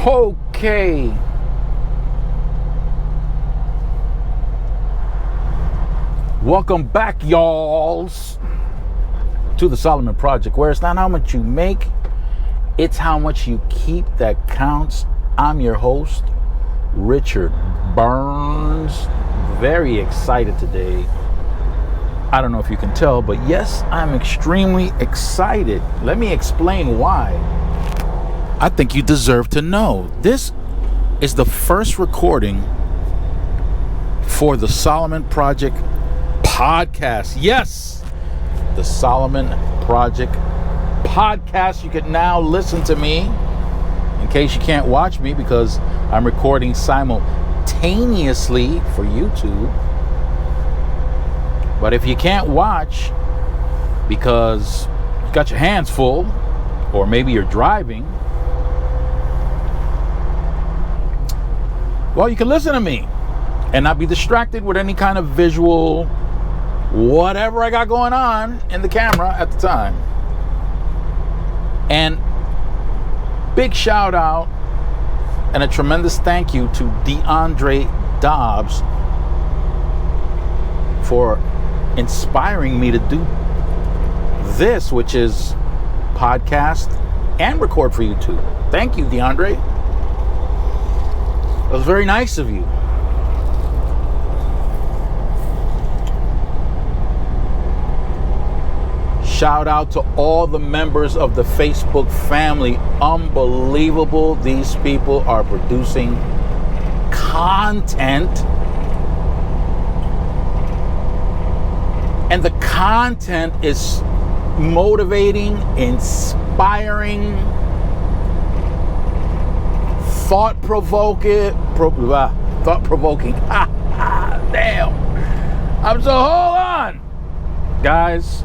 Okay. Welcome back, y'alls, to the Solomon Project, where it's not how much you make, it's how much you keep that counts. I'm your host, Richard Burns. Very excited today. I don't know if you can tell, but yes, I'm extremely excited. Let me explain why. I think you deserve to know. This is the first recording for the Solomon Project podcast. Yes, the Solomon Project podcast. You can now listen to me in case you can't watch me because I'm recording simultaneously for YouTube. But if you can't watch because you got your hands full, or maybe you're driving, well, you can listen to me and not be distracted with any kind of visual, whatever I got going on in the camera at the time. And big shout out and a tremendous thank you to DeAndre Dobbs for inspiring me to do this, which is podcast and record for YouTube. Thank you, DeAndre. It was very nice of you. Shout out to all the members of the Facebook family. Unbelievable. These people are producing content. And the content is motivating, inspiring, thought-provoking. Damn. I'm so, hold on. Guys,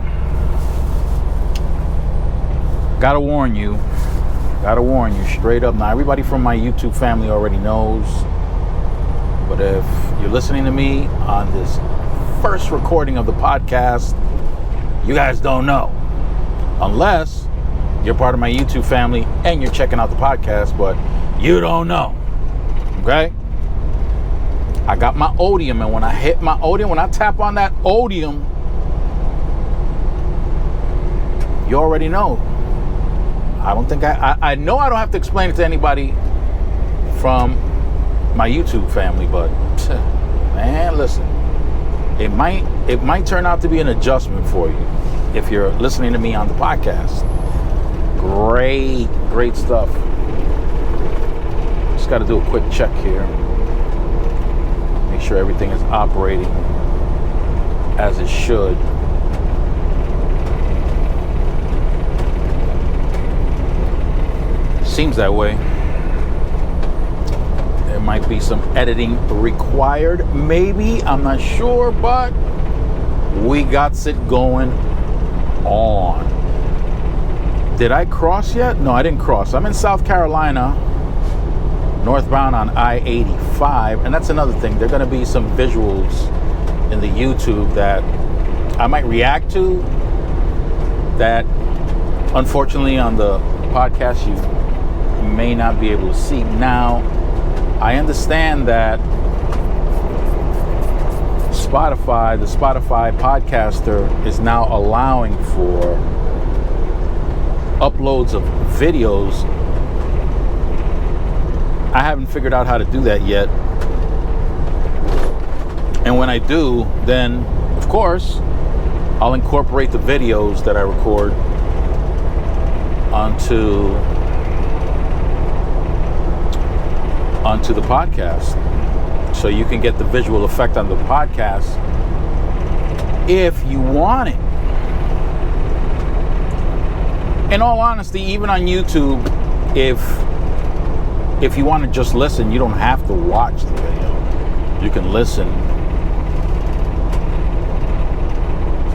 gotta warn you straight up. Now, everybody from my YouTube family already knows. But if you're listening to me on this first recording of the podcast, you guys don't know, unless you're part of my YouTube family and you're checking out the podcast, but you don't know. Okay, I got my Odium, and when I hit my Odium, when I tap on that Odium, you already know. I don't think I know I don't have to explain it to anybody from my YouTube family, but man, listen. It might turn out to be an adjustment for you if you're listening to me on the podcast. Great stuff. Just got to do a quick check here. Make sure everything is operating as it should. Seems that way. There might be some editing required, maybe, I'm not sure, but we got it going on. Did I cross yet? No, I didn't cross. I'm in South Carolina, northbound on I-85, and that's another thing. There are going to be some visuals in the YouTube that I might react to that, unfortunately, on the podcast you may not be able to see. Now, I understand that Spotify, the Spotify podcaster, is now allowing for uploads of videos. I haven't figured out how to do that yet. And when I do, then, of course, I'll incorporate the videos that I record onto the podcast, so you can get the visual effect on the podcast if you want it. In all honesty, even on YouTube, if you want to just listen, you don't have to watch the video. You can listen.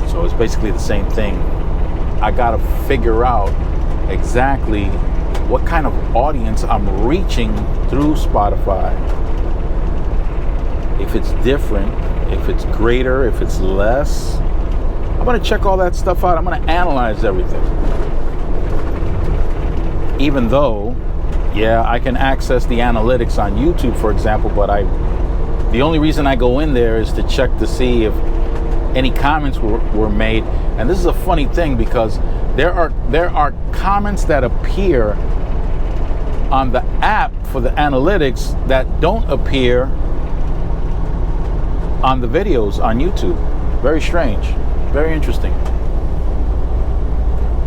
So it's basically the same thing. I gotta figure out exactly what kind of audience I'm reaching through Spotify. If it's different, if it's greater, if it's less. I'm going to check all that stuff out. I'm going to analyze everything. Even though Yeah, I can access the analytics on YouTube, for example, but the only reason I go in there is to check to see if any comments were made. And this is a funny thing, because there are comments that appear on the app for the analytics that don't appear on the videos on YouTube. Very strange, very interesting.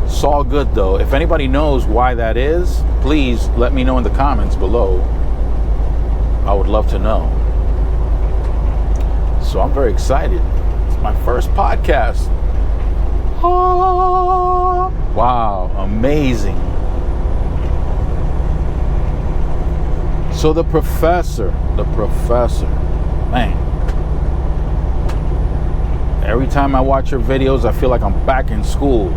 It's all good though. If anybody knows why that is, please let me know in the comments below. I would love to know. So I'm very excited. It's my first podcast. Oh, wow, amazing. So the professor, man. Every time I watch her videos, I feel like I'm back in school.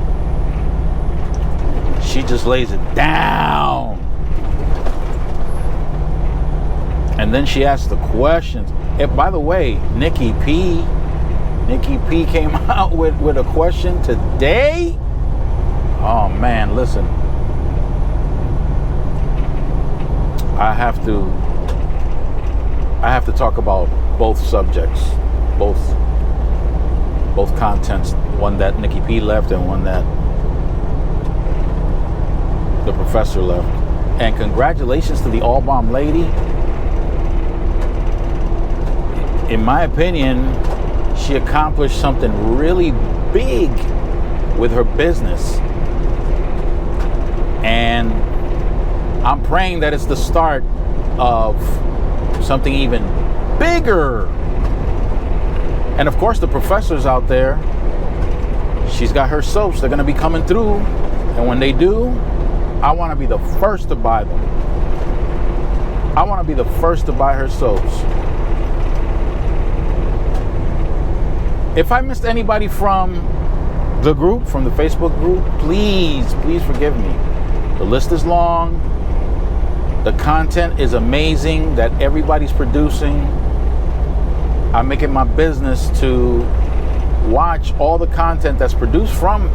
She just lays it down. And then she asks the questions. And by the way, Nikki P came out with a question today. Oh man, listen. I have to talk about both subjects, both contents, one that Nikki P left and one that the professor left. And congratulations to the All Bomb lady. In my opinion, she accomplished something really big with her business. And I'm praying that it's the start of something even bigger. And of course, the professors out there, she's got her soaps. They're going to be coming through. And when they do, I want to be the first to buy them. I want to be the first to buy her soaps. If I missed anybody from the group, from the Facebook group, please forgive me. The list is long. The content is amazing that everybody's producing. I make it my business to watch all the content that's produced from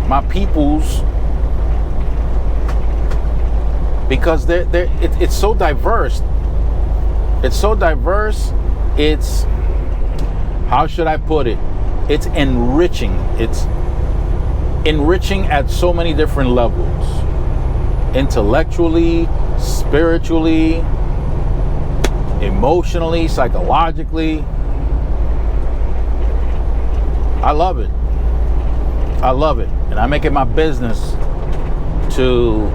my peoples, because it's so diverse. It's so diverse. It's, how should I put it? It's enriching. It's enriching at so many different levels. Intellectually, spiritually, emotionally, psychologically. I love it. I love it. And I make it my business to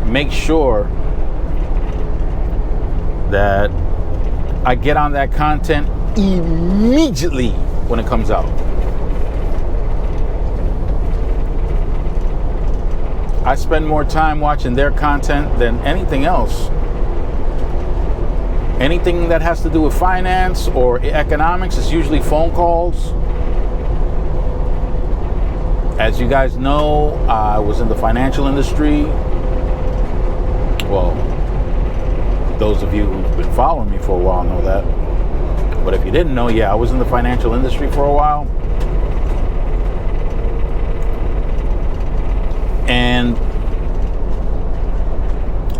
make sure that I get on that content immediately when it comes out. I spend more time watching their content than anything else. Anything that has to do with finance or economics is usually phone calls. As you guys know, I was in the financial industry. Well, those of you who've been following me for a while know that. But if you didn't know, yeah, I was in the financial industry for a while. And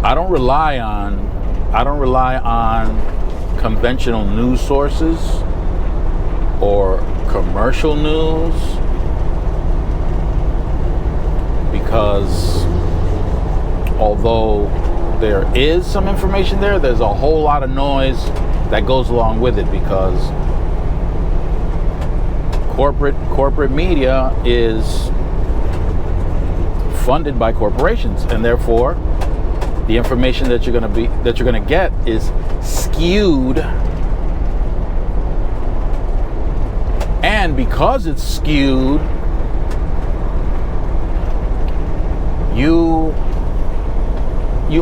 I don't rely on conventional news sources or commercial news, because although there is some information there, there's a whole lot of noise that goes along with it, because corporate media is funded by corporations, and therefore the information that you're going to get is skewed. And because it's skewed, you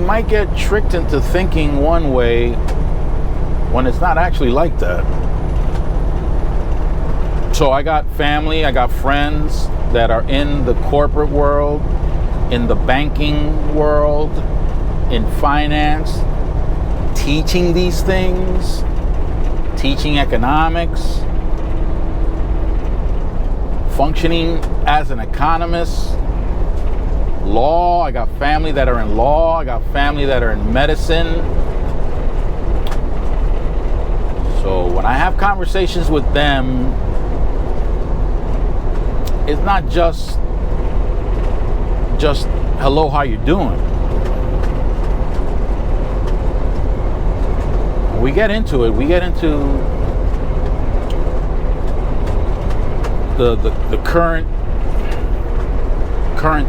might get tricked into thinking one way when it's not actually like that. So I got family, I got friends that are in the corporate world, in the banking world, in finance, teaching these things, teaching economics, functioning as an economist. law. I got family that are in law. I got family that are in medicine. So when I have conversations with them, it's not just hello, how you doing? We get into it. We get into the current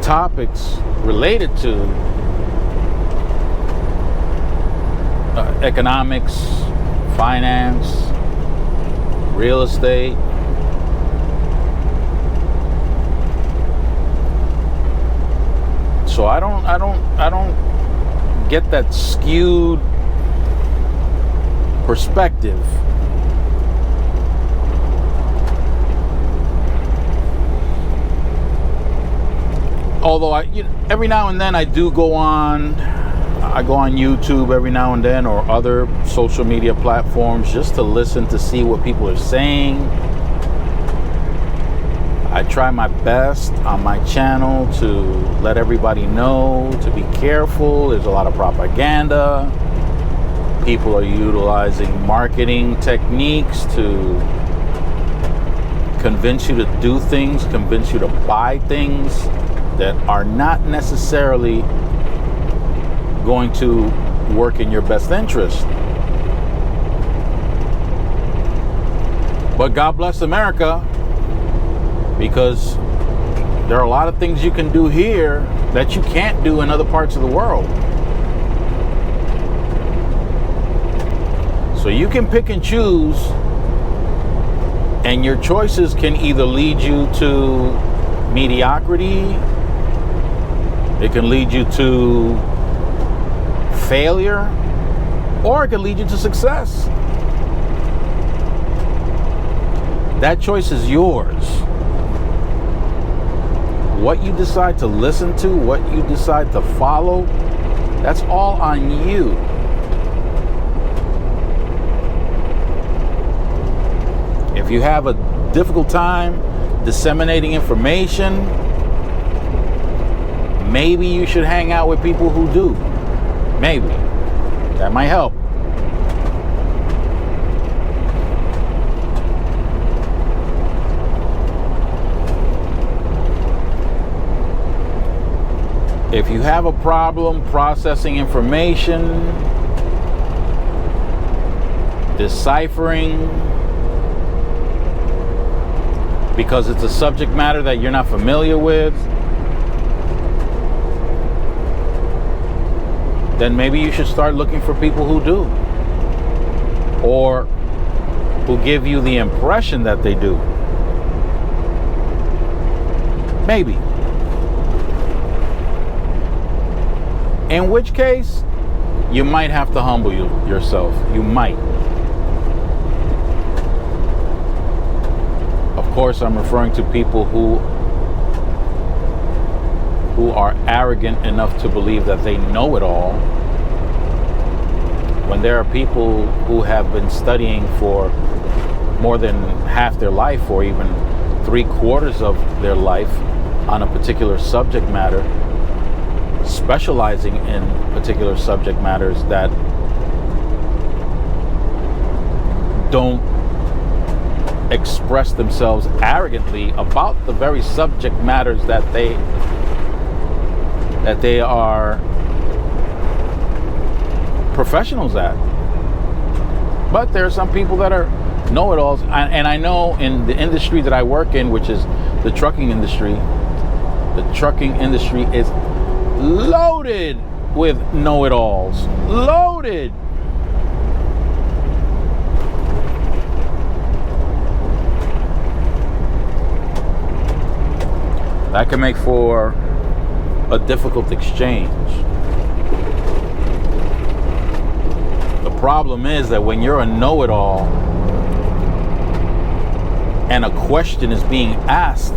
topics related to economics, finance, real estate. So I don't get that skewed perspective. Although every now and then I do go on YouTube every now and then, or other social media platforms, just to listen to see what people are saying. I try my best on my channel to let everybody know to be careful. There's a lot of propaganda. People are utilizing marketing techniques to convince you to do things, convince you to buy things that are not necessarily going to work in your best interest. But God bless America, because there are a lot of things you can do here that you can't do in other parts of the world. So you can pick and choose, and your choices can either lead you to mediocrity, it can lead you to failure, or it can lead you to success. That choice is yours. What you decide to listen to, what you decide to follow, that's all on you. If you have a difficult time disseminating information, maybe you should hang out with people who do. Maybe. That might help. If you have a problem processing information, deciphering, because it's a subject matter that you're not familiar with, then maybe you should start looking for people who do, or who give you the impression that they do. Maybe. In which case, you might have to humble yourself. You might. Of course, I'm referring to people who are arrogant enough to believe that they know it all, when there are people who have been studying for more than half their life, or even 3/4 of their life, on a particular subject matter, specializing in particular subject matters that don't express themselves arrogantly about the very subject matters that they are professionals at. But there are some people that are know-it-alls, and I know in the industry that I work in, which is the trucking industry, is loaded with know-it-alls. Loaded. That can make for a difficult exchange. The problem is that when you're a know-it-all and a question is being asked,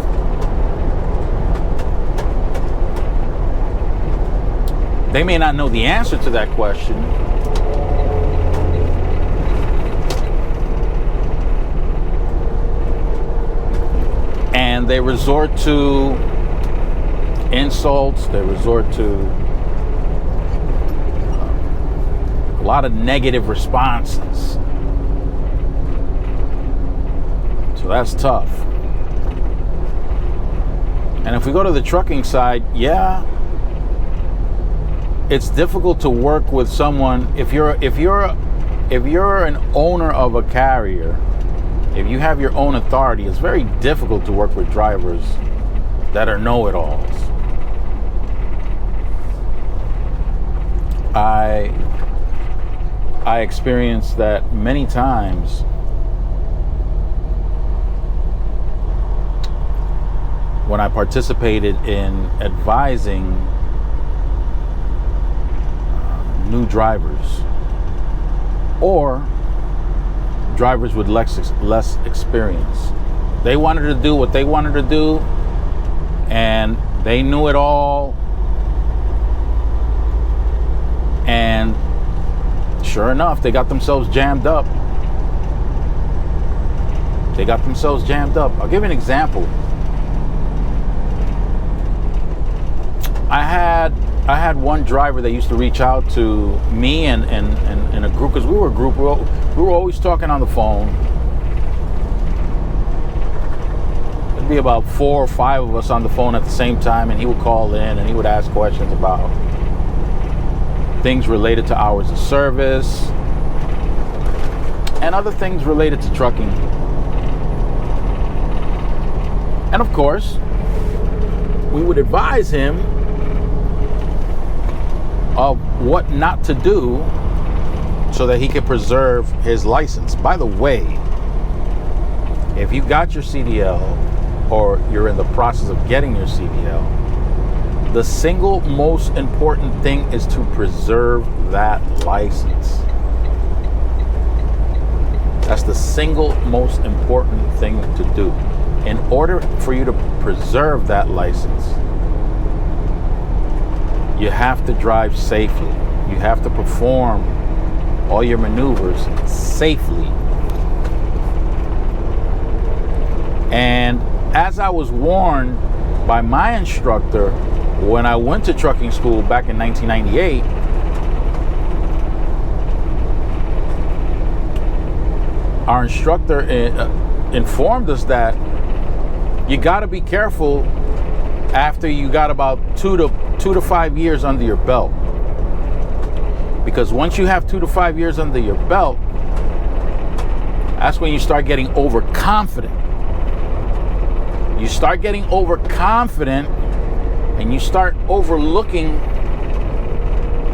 they may not know the answer to that question, and they resort to insults. They resort to a lot of negative responses. So that's tough. And if we go to the trucking side, yeah, it's difficult to work with someone if you're an owner of a carrier. If you have your own authority, it's very difficult to work with drivers that are know-it-alls. I experienced that many times when I participated in advising new drivers or drivers with less experience. They wanted to do what they wanted to do, and they knew it all. And sure enough, they got themselves jammed up. I'll give you an example. I had one driver that used to reach out to me and a group, because we were a group. We were always talking on the phone. There'd be about 4 or 5 of us on the phone at the same time, and he would call in and he would ask questions about things related to hours of service and other things related to trucking. And of course, we would advise him of what not to do so that he could preserve his license. By the way, if you got your CDL or you're in the process of getting your CDL, the single most important thing is to preserve that license. That's the single most important thing to do. In order for you to preserve that license, you have to drive safely. You have to perform all your maneuvers safely. And as I was warned by my instructor when I went to trucking school back in 1998, our instructor informed us that you got to be careful after you got about 2 to 5 years under your belt. Because once you have 2 to 5 years under your belt, that's when you start getting overconfident. You start getting overconfident and you start overlooking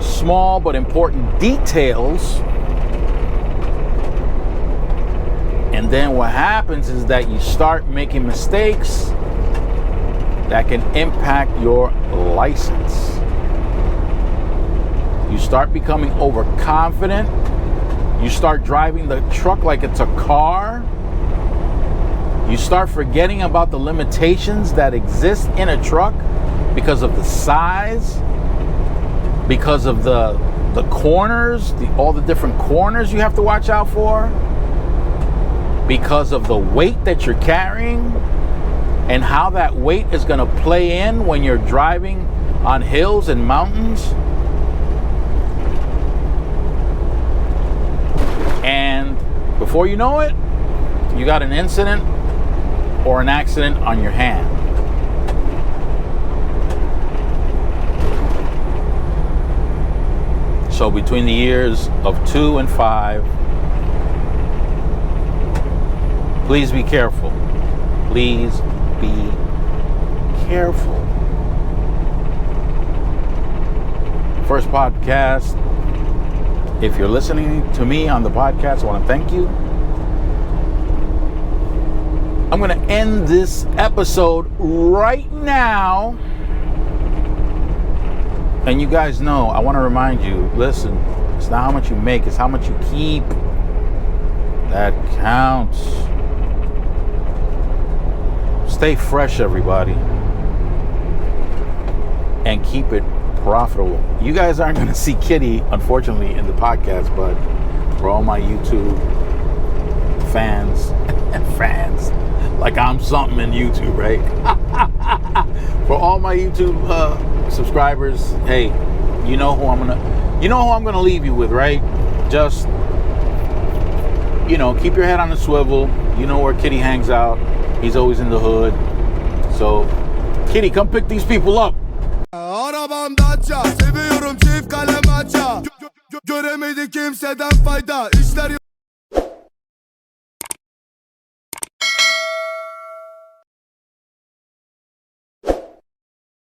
small but important details. And then what happens is that you start making mistakes that can impact your license. You start becoming overconfident. You start driving the truck like it's a car. You start forgetting about the limitations that exist in a truck because of the size, because of the corners, all the different corners you have to watch out for, because of the weight that you're carrying and how that weight is going to play in when you're driving on hills and mountains. And before you know it, you got an incident or an accident on your hand. So between the years of 2 and 5, please be careful. Please be careful. First podcast. If you're listening to me on the podcast, I want to thank you. I'm going to end this episode right now. And you guys know, I want to remind you, listen, it's not how much you make, it's how much you keep. That counts. Stay fresh, everybody. And keep it profitable. You guys aren't going to see Kitty, unfortunately, in the podcast, but for all my YouTube fans and fans, like I'm something in YouTube, right? For all my YouTube subscribers, hey, you know who I'm gonna leave you with, right? Just, keep your head on a swivel. You know where Kitty hangs out. He's always in the hood. So, Kitty, come pick these people up. Arabam Dacia, seviyorum çift kalem aça. Göremedi kimseden fayda. İşler